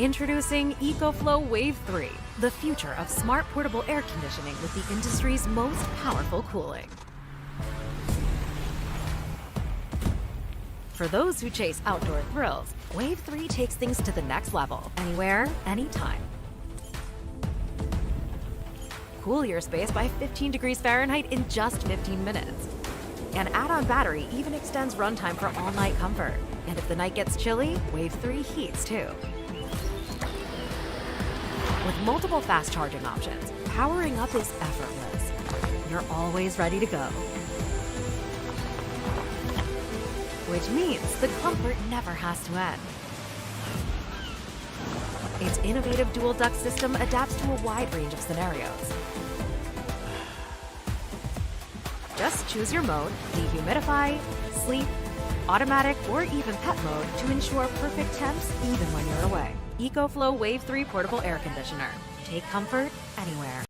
Introducing EcoFlow Wave 3, the future of smart portable air conditioning with the industry's most powerful cooling. For those who chase outdoor thrills, Wave 3 takes things to the next level, anywhere, anytime. Cool your space by 15 degrees Fahrenheit in just 15 minutes. An add-on battery even extends runtime for all-night comfort. And if the night gets chilly, Wave 3 heats too. With multiple fast charging options, powering up is effortless. You're always ready to go. Which means the comfort never has to end. Its innovative dual duct system adapts to a wide range of scenarios. Just choose your mode, dehumidify, sleep, automatic, or even pet mode to ensure perfect temps even when you're away. EcoFlow Wave 3 Portable Air Conditioner. Take comfort anywhere.